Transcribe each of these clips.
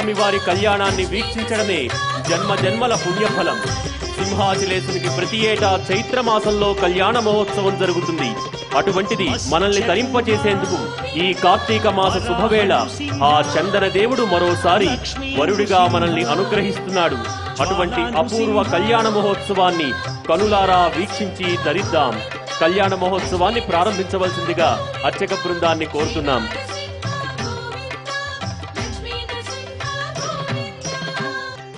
స్వామివారి కళ్యాణాన్ని వీక్షించడమే జన్మ జన్మల పుణ్యఫలం. సింహాచలేశునికి ప్రతి ఏటా చైత్రమాసంలో కళ్యాణ మహోత్సవం జరుగుతుంది. అటువంటిది మనల్ని తరింపచేసేందుకు ఈ కార్తీక మాస శుభవేళ ఆ చందన దేవుడు మరోసారి వరుడిగా మనల్ని అనుగ్రహిస్తున్నాడు. అటువంటి అపూర్వ కళ్యాణ మహోత్సవాన్ని కనులారా వీక్షించి ధరిద్దాం. కళ్యాణ మహోత్సవాన్ని ప్రారంభించవలసిందిగా అర్చక బృందాన్ని కోరుతున్నాం.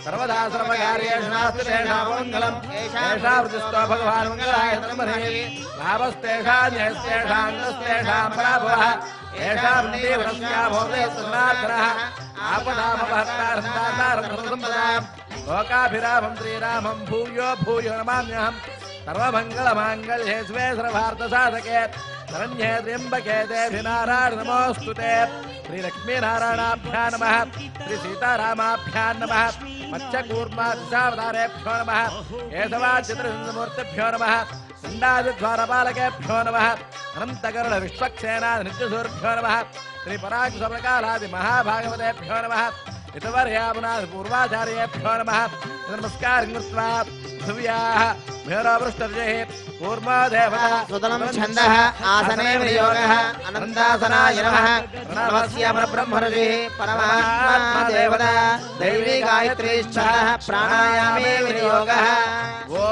सर्वदा सर्वकार्येषु नास्ति तेषां मङ्गलम् एषा वृत्तिस्तो भगवान् मङ्गलाय तन्महे लाभस्तेषां जयस्तेषां नस्तेषां पराभवः एषा वृत्तिवरस्या भवते तन्नाथनः आपदामपहर्तारन्दातारं लोकाभिरामं श्रीरामं भूयो भूयो नमाम्यहम् सर्वमङ्गलमाङ्गल्ये शिवे सर्वार्थसाधके शरण्ये त्र्यम्बके देवी नारायण नमोऽस्तुते श्रीलक्ष्मीनारायणाभ्यां नमः श्रीसीतारामाभ्यां नमः मत्स्यकूर्मादिशावतारेभ्यो नमः केशवाचित्रसिंहमूर्तिभ्यो नमः चण्डादिद्वारपालकेभ्यो नमः अनन्तकरुणविश्वक्सेना नित्यसूर्भ्यो नमः श्रीपराक्षसप्रकालादिमहाभागवतेभ्यो नमः इतवर्यामुनादिपूर्वाचार्येभ्यो नमः नमस्कारं कृत्वा पृथिव्याः मेरोपृष्ठर्षेः कूर्मोदेवता सुतलं छन्दः आसने विनियोगः अनन्तासनाय नमः प्रणवस्य परब्रह्मर्षिः परमात्मा देवता दैवी गायत्रीश्चः प्राणायामे विनियोगः ॐ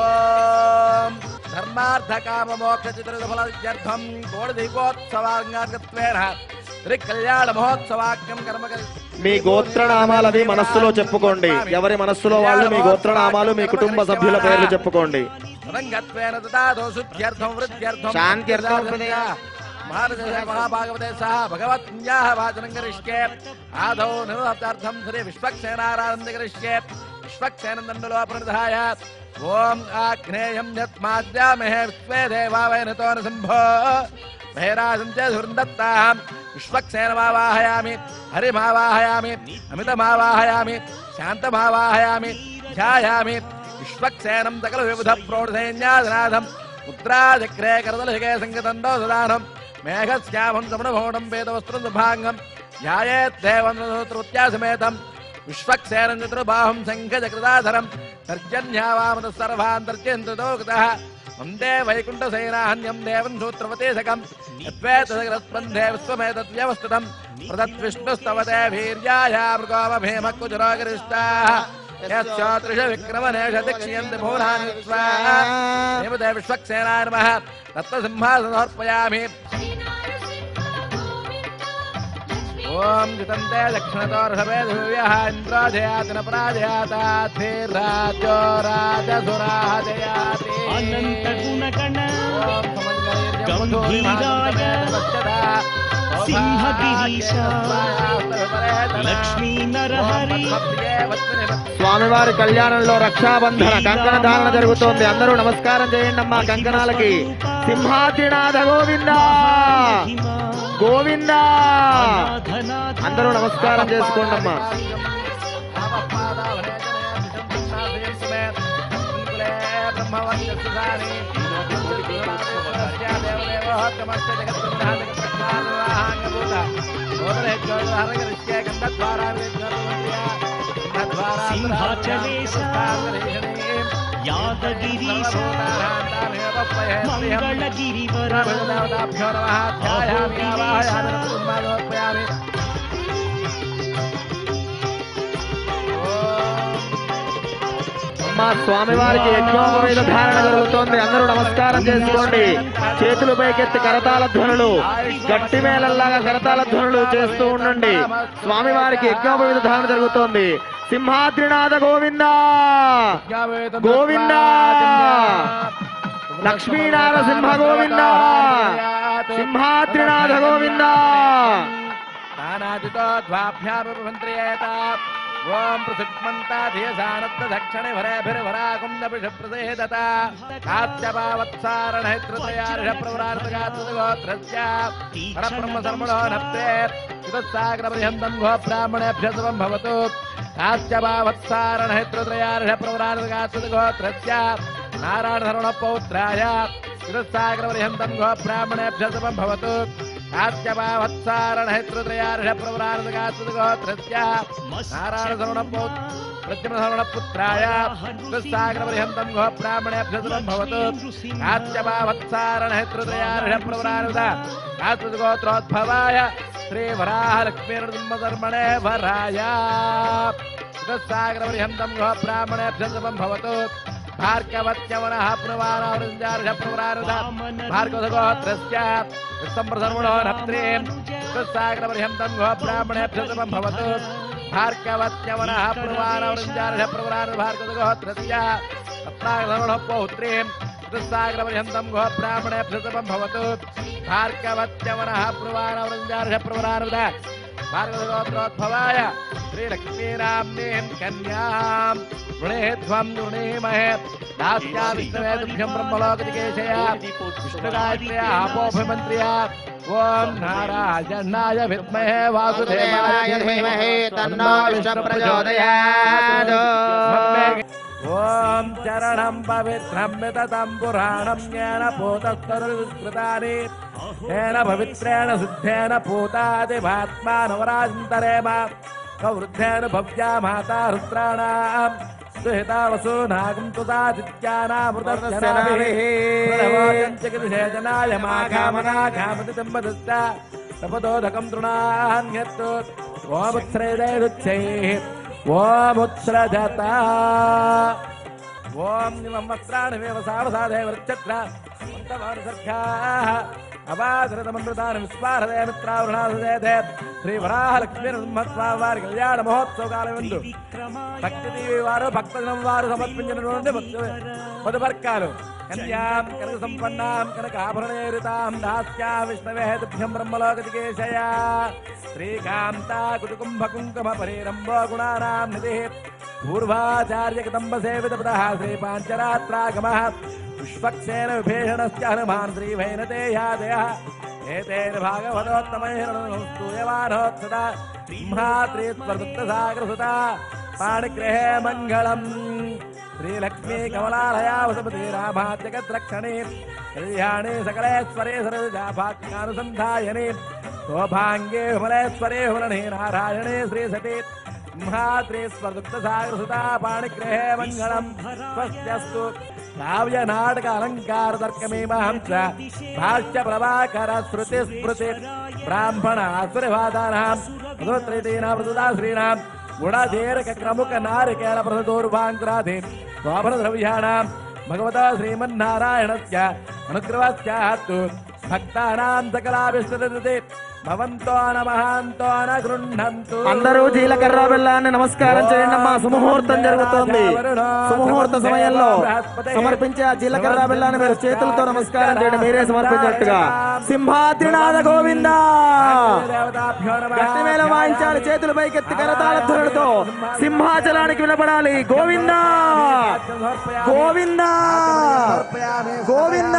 धर्मार्थकाममोक्षचित्रफलत्यर्थं कोटिदीपोत्सवाङ्गात्वेन శ్రీకళ్యాణ మహోత్సవాఖ్యం కర్మ. మీ గోత్రనామాలవి మనస్సులో చెప్పుకోండి. ఎవరి మనస్సులో వాళ్ళు మీ గోత్రనామాలు మీ కుటుంబ సభ్యుల పేర్లు చెప్పుకోండి. శాంత్యర్థం మహాభాగవతే సహ భగవత్యాః వాచనం కరిష్యే ఆదౌ నిర్వహతార్థం శ్రీ విశ్వక్సేనారాధన కరిష్యే విశ్వక్సేనందలో ప్రణిధాయ ఓం ఆగ్నేయం యత్మాద్యామహే విశ్వే దేవా వైనతో సంభో భైరాజంతే సురందత్తాం విశ్వక్సేనమావాహయామి హరిమావాహయామి అమితమావాహయామి శాంతమావాహయామి ధ్యాయామి విశ్వక్సేనం సకల విబుధ ప్రౌఢసైన్యాదినాథం ముద్రాచక్రే కరదలశిఖే సంగతండో సదానం మేఘశ్యామం సమణభౌడం వేదవస్త్రం సుభాంగం ధ్యాయేద్దేవం సూత్రోత్యాసమేతం విశ్వక్సేనం చతుర్బాహుం శంఖచక్రదాధరం తర్జన్యావామత సర్వాంతర్జంతుతో గతః వందే వైకుంఠసేనాహన్యం దేవం సూత్రవతేశకం యద్వేతస్పందే విశ్వమేతద్వ్యవస్థితం ప్రదద్విష్ణుస్తవతే వీర్యాయ మృగోమభీమక్కుజరోగరిష్టాః యశ్చాత్రిష విక్రమనేష దక్షియంతి భూనాని స్వాహా దేవతే విశ్వక్సేనాయ నమః రత్నసింహాసనమర్పయామి. ఓం జితంతే దక్షిణతో ఋషభేధువ్యః ఇంద్రో జయాతిన పరాజయాతాధీర్రాజో రాజసురాః జయాతి అనంత గుణగణ గంభీరాయ సింహగిరీశ లక్ష్మీ నరహరి. స్వామివారి కళ్యాణంలో రక్షాబంధన కంకణ ధారణ జరుగుతోంది. అందరూ నమస్కారం చేయండి అమ్మా కంకణాలకి. సింహాద్రినాథ గోవింద గోవింద. అందరూ నమస్కారం చేసుకోండి అమ్మా. సింహాచలేశ యాదగిరీశ మంగళగిరివర అమ్మా స్వామివారికి యజ్ఞోపవేద ధారణ జరుగుతోంది. అందరూ నమస్కారం చేసుకోండి. చేతులు పైకెత్తి కరతాళ ధ్వనులు గట్టి మేళల్లాగా కరతాళ ధ్వనులు చేస్తూ ఉండండి. స్వామివారికి యజ్ఞోపవేద ధారణ జరుగుతోంది. సింహాద్రినాథ గోవింద గోవింద. లక్ష్మీనారసింహ గోవింద సింహాద్రినాథ గోవింద. ఓం పృథుక్మంతాధీయసానత్త దక్షిణే వరేభిర్వరాకుండభిషప్రసేదత కాత్యపావత్సారణైత్రతయార్ష ప్రవరార్తగాత్రగోత్రస్య పరబ్రహ్మ శర్మణో నప్తే చితస్సాగ్రపర్యంతం గో బ్రాహ్మణేభ్యः శుభం భవతు కాత్యపావత్సారణైత్రతయార్ష ప్రవరార్తగాత్రగోత్రస్య నారాయణ శర్మణ పౌత్రాయ చితస్సాగ్రపర్యంతం గో బ్రాహ్మణేభ్యः శుభం భవతు कात्यभावत्सारण हेतृत्रयार्ष प्रवरार्धगात्सुगोत्रस्य नारायण प्रत्यमसवर्ण पुत्राय सागरपर्यन्तं गो ब्राह्मणेभ्यः शुभं भवतु कात्यभावत्सारण हेतृत्रयार्ष प्रवरार्ध गात्सुगोत्रोद्भवाय श्री वराहलक्ष्मीर्धर्मणे वराय सागरपर्यन्तं गो ब्राह्मणेभ्यः शुभं भवतु भार्गवत्यवनः पुनवानावृञ्जार्ष प्रवरार्ध भार्गवसुगोत्रस्य विश्वम्प्रसर्वणो नप्त्रीं सागरपर्यन्तं गो ब्राह्मणेभ्यः शुभं भवतु भार्गवत्यवनः पुनवानावृञ्जार्ष प्रवरार्ध भार्गवसुगोत्रस्य रत्नाकर्षणः पौत्रीं सागरपर्यन्तं गो ब्राह्मणेभ्यः शुभं भवतु भार्गवत्यवनः पुनवानावृञ्जार्ष प्रवरार्ध भार्गवसुगोत्रोद्भवाय श्रीलक्ष्मीनाम्नीं कन्यां वृणेध्वं वृणीमहे दास्या विष्णवे तुभ्यं ब्रह्मलोकजिकेशय विष्णुगायत्र्या आपोभिमन्त्र्या ॐ नारायणाय विद्महे वासुदेवाय धीमहि तन्नो विष्णुः प्रचोदयात् ॐ चरणं पवित्रं विततं पुराणं येन पूतस्तरुस्कृतानि येन पवित्रेण सिद्धेन पूतादिभात्मानवराजन्तरेम कवृद्धेन भव्या माता रुद्राणां सुहिता वसूनागं तुदादित्यानामृतस्यनाभिः प्रणवोऽयञ्चकिर्षेचनाय माघामनाघामति सम्पदश्च तपदोदकं तृणान्यत्तु ओमुत्स्रैदैरुच्चैः ओमुत्स्रजता ॐ निमं वस्त्राणि व्यवसावसाधे वृच्छत्र मन्तवानुसर्गाः अवादृतमन्त्रदानं विस्वाहदे मित्रावृणासुदेधे శ్రీవరాహలక్ష్మీనరసింహస్వామి కళ్యాణ మహోత్సవ కాలమందు భక్తిదేవి వారు భక్తజనం వారు సమర్పించినటువంటి మధుపర్కాలు కన్యాం కనక సంపన్నాం కనక ఆభరణేరితాం దాస్యా విష్ణవే తుభ్యం బ్రహ్మలోకజికేశయ శ్రీకాంతా కుటుంబ కుంకుమ పరిరంభో గుణానాం నిధి పూర్వాచార్య కదంబ సేవిత పదః శ్రీ పాంచరాత్రాగమః పుష్పక్సేన విభీషణశ్చ హనుమాన్ శ్రీవైనతేయాదయః ఏతేన భాగవతోత్తమైః స్తూయమానోత్సదా సింహాద్రీస్వర్వృత్తసాగరసుతా పాణిగ్రహే మంగళం శ్రీలక్ష్మీ కమలాలయా వసపతి రామాత్యగద్రక్షణే కళ్యాణే సకలేశ్వరే సరజాభాగ్యానుసంధాయనే శోభాంగే విమలేశ్వరే హురణే నారాయణే శ్రీ సతీ సింహాద్రీస్వర్వృత్తసాగరసుతా పాణిగ్రహే మంగళం స్వస్త్యస్తు కావ్య నాటక అలంకార తర్కమీమాంస భాష్య ప్రభాకర శృతి స్మృతి బ్రాహ్మణ ఆశ్రయవాదానాం మధుత్రీటీనా ప్రసుదా శ్రీనాం గుణధీరక క్రముక నారికేళ ప్రసదోర్వాంకురాధి శోభన ద్రవ్యాణాం భగవతా శ్రీమన్నారాయణస్య అనుగ్రహస్యాత్తు భక్తానాం సకలాభిష్టదతి భవంతో నమహాంతో నగృహంతు. అందరూ జీలకర్ర బెల్లాన్ని నమస్కారం చేయండి అమ్మా. సుముహూర్తం జరుగుతోంది. సుముహూర్త సమయంలో సమర్పించే ఆ జీలకర్ర బెల్లాన్ని మీరు చేతులతో నమస్కారం చేయండి, మీరే సమర్పించినట్టుగా. సింహాద్రినాథ గోవింద. గట్టి మేళం వాయించాలి, చేతులు పైకెత్తి కరతాళ ధ్వనులతో సింహాచలానికి వినపడాలి. గోవింద గోవింద గోవింద.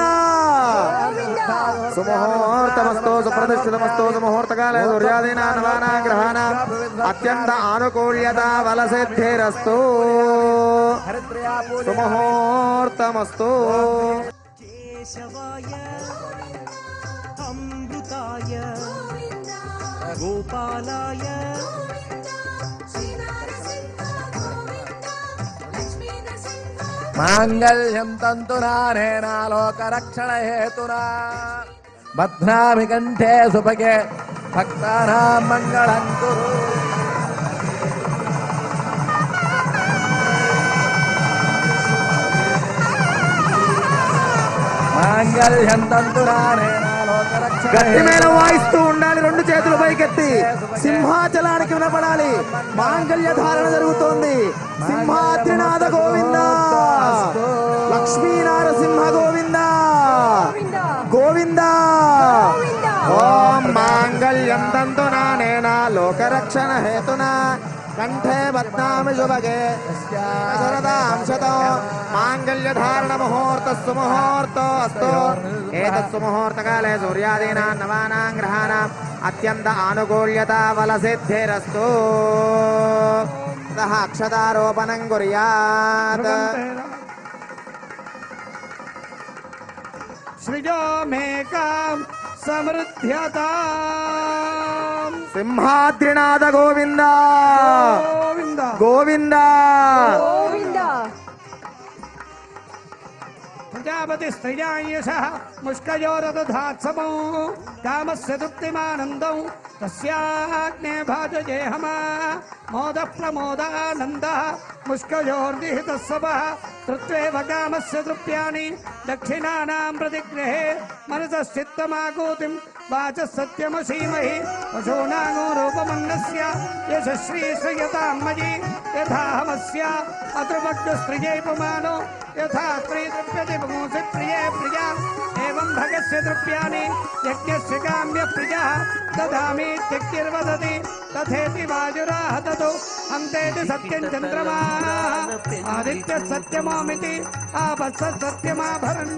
సుముహూర్తమస్తు సుప్రతిష్ఠితమస్తు. ముహూర్తకాలే సూర్యాదీనా నవానా గ్రహాణ అత్యంత ఆనుకూల్యత బలసిద్ధిరస్తు. సుముహూర్తమస్తు. కేశవాయ అమృతాయ గోపాలాయ మాంగళ్యం తంతునానేనా లోకరక్షణ హేతునా బధ్నామి కంఠే సుభగే భక్తానాం మంగళం కురు. మాంగళ్యం తంతునానేనా లోకరక్షణ. గట్టి మేళం వాయిస్తూ ఉండాలి, రెండు చేతులు పైకెత్తి సింహాచలానికి వినపడాలి. మాంగళ్య ధారణ జరుగుతోంది. సింహాద్రినాథ గోవింద. లక్ష్మీ నారసింహ గోవింద గోవింద. ఓం మాంగళ్యం తంతునానేనా లోకరక్షణ హేతునా కంఠే బధ్నామి శుభగే శరదాం శతో మాంగళ్య ధారణ ముహూర్తస్సు ముహూర్తో అస్తు. ఏతస్సు ముహూర్తకాలే సూర్యాదీనాం నవానాం గ్రహాణాం అత్యంత ఆనుకూల్యత బలసిద్ధిరస్తు. అతః అక్షతారోపణం కుర్యాత్. సృజో మేకాం సమృద్ధ్యతాం. సింహాద్రినాథ గోవింద గోవింద గోవింద. ప్రజాపతి స్త్రియాయశః ముష్కయోరదధాత్సమౌ కామస్య తృప్తిమానందం తస్యాగ్నే భాజయేహమా మోద ప్రమోదానంద ముష్కయోర్నిహితస్సవః తృత్వేవ కామస్య తృప్యాని దక్షిణానాం ప్రతిగ్రహే మనసశ్చిత్తమాగూతిం వాచ సత్యమసీమహి పశూనాగో రూపమన్నస్య యశశ్రీ శ్రియతాం మయి యథాహమస్య అతృభక్తస్త్రియైపుమానో యథా స్త్రీ తృప్యతి పుంసి ప్రియే ప్రియా ఏవం భగస్య తృప్యాని యజ్ఞస్య కామ్య ప్రియా దదామి త్యక్తిర్వదతి తథేతి వాజురాహ తతో హంతేతి సత్యం చంద్రమా ఆదిత్య సత్యమోమితి ఆపత్స సత్యమాభరన్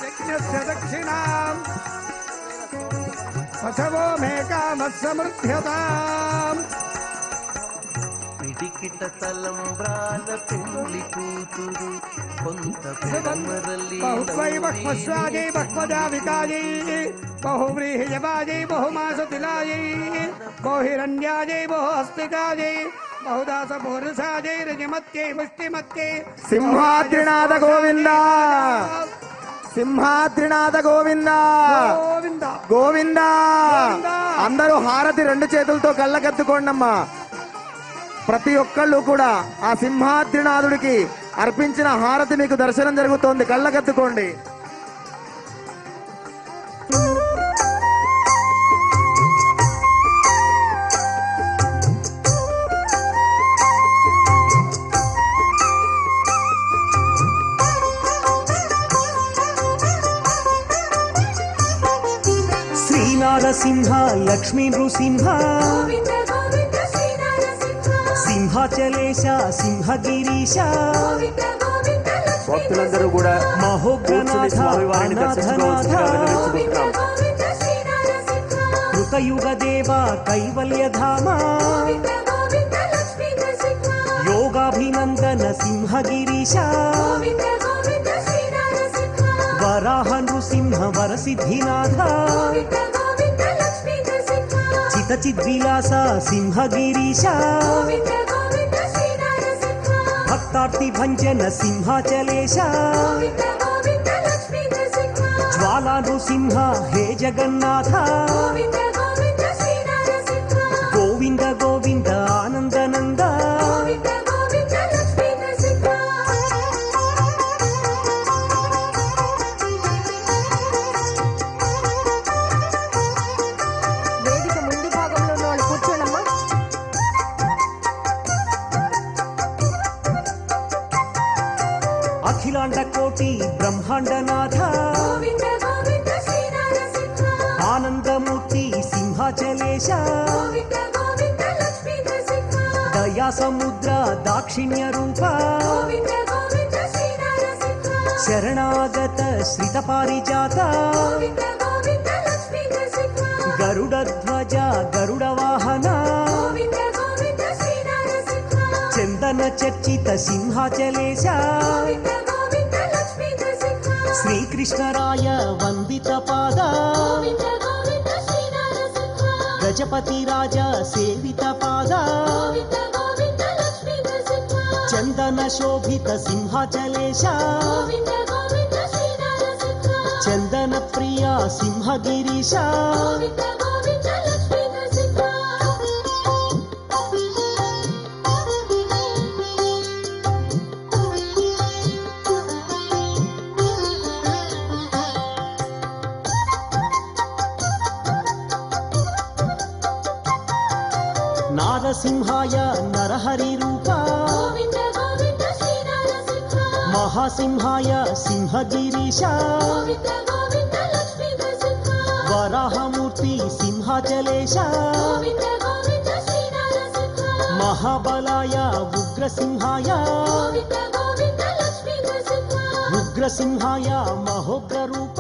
యజ్ఞస్య దక్షిణాం పశవో మే కామస్సమృద్ధ్యతాం. పిడికిట తలంబ్రాల పెళ్లి కూతురు కొంత పెడమరలి బహుత్వై బహ్మస్వాజై బహ్మజావికాజై బహువ్రీహిజవాజై బహుమాసతిలాజై బహుహిరణ్యాజై బహుహస్తికాజై బహుదాస పురుషాజై రజమత్యై ముష్టిమత్యై. సింహాద్రినాథ గోవింద సింహాద్రినాథ గోవింద గోవింద గోవింద. అందరూ హారతి రెండు చేతులతో కళ్ళకెత్తుకోండమ్మా. ప్రతి ఒక్కళ్ళు కూడా ఆ సింహాద్రినాథుడికి అర్పించిన హారతి మీకు దర్శనం జరుగుతోంది. కళ్ళకెత్తుకోండి. శ్రీనారసింహ లక్ష్మీ నృసింహ సింహాచలేశ సింహగిరీశ భక్తులందరూ కూడా కూర్చుని స్వామివారిని దర్శించుకోవాల్సిందిగా విన్నవించుకుంటున్నాం. కృతయుగ దేవ కైవల్యధామ యోగాభినందన సింహగిరీశ వరాహ నృసింహ వరసిద్ధినాథ చితచిద్విలాస సింహగిరీశ భక్తార్తి భంజన సింహాచలేశ జ్వాలా నృసింహ హే జగన్నాథ గోవింద గోవింద ఆనందనంద వేదిక ముందు భాగంలో ఉన్న వాళ్ళు కూర్చోనమ్మా. అఖిలాండ కోటి బ్రహ్మాండనాథ ఆనందమూర్తి సింహాచలేశ దయా సముద్ర దాక్షిణ్య రూప శరణాగత శ్రిత పారిజాత గరుడధ్వజ గరుడ వాహన చందన చర్చిత సింహాచలేశ శ్రీకృష్ణరాయ వందిత పాద గజపతి రాజా సేవిత పాద చందన శోభిత సింహాచలేశ చందన ప్రియ సింహగిరీశ నారసింహాయ నరహరి రూప మహాసింహాయ సింహగిరీశ వరాహమూర్తి సింహాచలేశ మహాబలాయ ఉగ్రసింహాయ ఉగ్రసింహాయ మహోగ్ర రూప